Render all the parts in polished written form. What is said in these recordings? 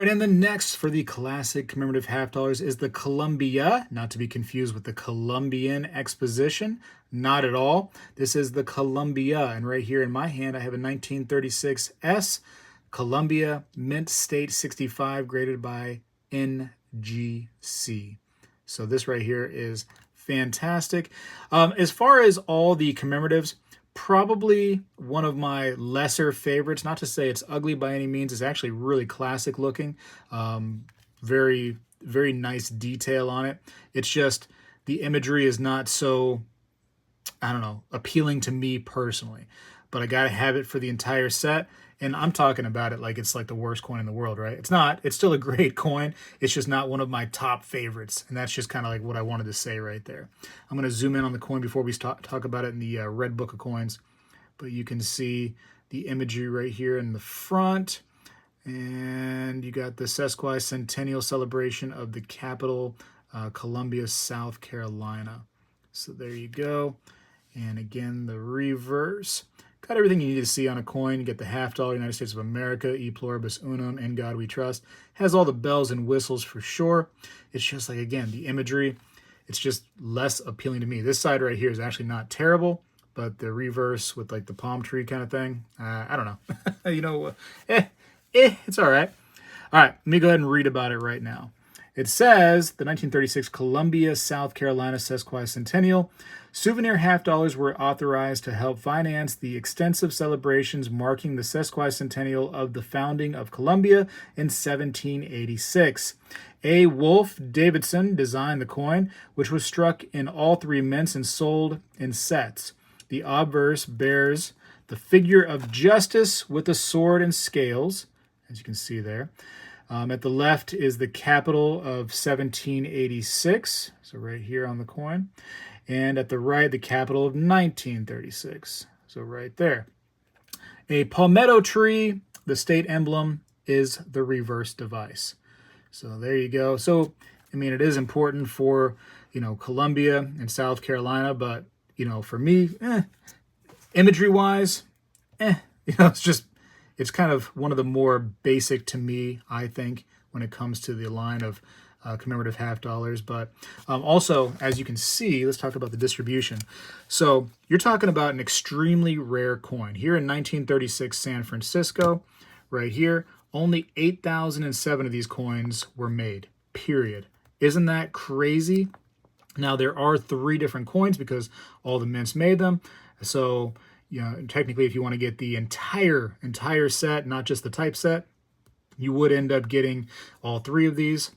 And then the next for the classic commemorative half dollars is the Columbia, not to be confused with the Columbian Exposition, not at all. This is the Columbia, and right here in my hand I have a 1936 S Columbia Mint State 65 graded by NGC. So this right here is fantastic. As far as all the commemoratives, probably one of my lesser favorites. Not to say it's ugly by any means. It's actually really classic looking. Very, very nice detail on it. It's just the imagery is not so, I don't know, appealing to me personally. But I got to have it for the entire set. And I'm talking about it like it's like the worst coin in the world, right? It's not. It's still a great coin. It's just not one of my top favorites. And that's just kind of like what I wanted to say right there. I'm going to zoom in on the coin before we talk about it in the Red Book of Coins. But you can see the imagery right here in the front. And you got the Sesquicentennial celebration of the capital, Columbia, South Carolina. So there you go. And again, the reverse. Got everything you need to see on a coin. You get the half dollar, United States of America, E pluribus unum, in God we trust. Has all the bells and whistles for sure. It's just like, again, the imagery, it's just less appealing to me. This side right here is actually not terrible, but the reverse with like the palm tree kind of thing, I don't know. It's all right. All right, let me go ahead and read about it right now. It says the 1936 Columbia, South Carolina Sesquicentennial souvenir half dollars were authorized to help finance the extensive celebrations marking the sesquicentennial of the founding of Columbia in 1786. A. Wolfe Davidson designed the coin, which was struck in all three mints and sold in sets. The obverse bears the figure of justice with a sword and scales, as you can see there. At the left is the capital of 1786, so right here on the coin. And at the right, the capital of 1936, so right there. A palmetto tree, the state emblem, is the reverse device. So there you go. So, I mean, it is important for, Columbia and South Carolina, but, for me, imagery-wise, it's kind of one of the more basic to me, I think, when it comes to the line of commemorative half dollars. But also, as you can see, let's talk about the distribution. So you're talking about an extremely rare coin. Here in 1936 San Francisco, right here, only 8,007 of these coins were made, period. Isn't that crazy? Now, there are 3 different coins because all the mints made them. So, technically, if you want to get the entire set, not just the type set, you would end up getting all 3 of these.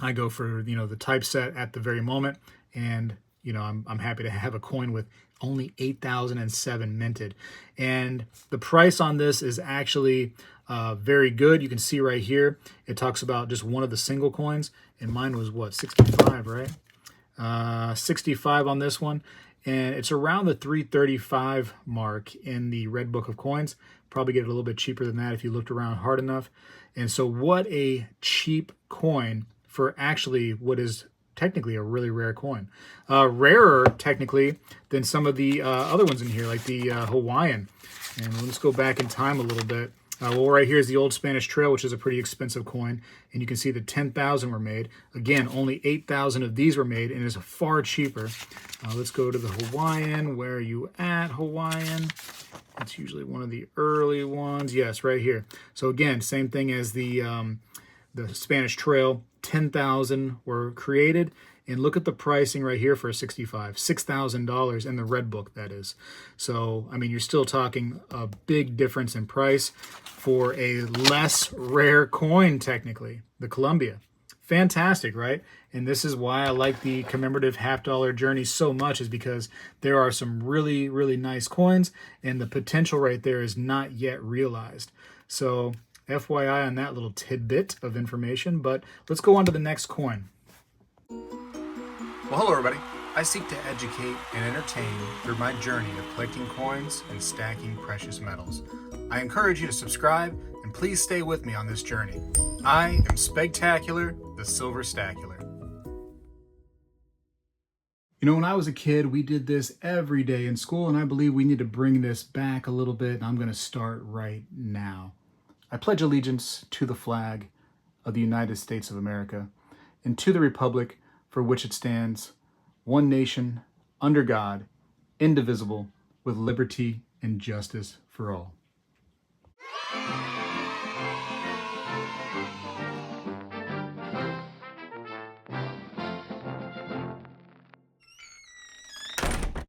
I go for, the type set at the very moment, and, I'm happy to have a coin with only 8,007 minted. And the price on this is actually very good. You can see right here, it talks about just one of the single coins, and mine was, what, 65, right? 65 on this one. And it's around the 335 mark in the Red Book of Coins. Probably get it a little bit cheaper than that if you looked around hard enough. And so what a cheap coin for actually what is technically a really rare coin. Rarer, technically, than some of the other ones in here, like the Hawaiian. And let's go back in time a little bit. Well, right here is the Old Spanish Trail, which is a pretty expensive coin. And you can see that 10,000 were made. Again, only 8,000 of these were made, and it's far cheaper. Let's go to the Hawaiian. Where are you at, Hawaiian? It's usually one of the early ones. Yes, right here. So again, same thing as the Spanish Trail. 10,000 were created. And look at the pricing right here for a 65, $6,000 in the Red Book, that is. So, I mean, you're still talking a big difference in price for a less rare coin, technically, the Columbia. Fantastic, right? And this is why I like the commemorative half dollar journey so much, is because there are some really, really nice coins, and the potential right there is not yet realized. So, FYI on that little tidbit of information, but let's go on to the next coin. Well, hello everybody. I seek to educate and entertain through my journey of collecting coins and stacking precious metals. I encourage you to subscribe and please stay with me on this journey. I am Spegtacular, the Silver Stacular. When I was a kid, we did this every day in school, and I believe we need to bring this back a little bit, and I'm going to start right now. I pledge allegiance to the flag of the United States of America, and to the republic for which it stands, one nation, under God, indivisible, with liberty and justice for all.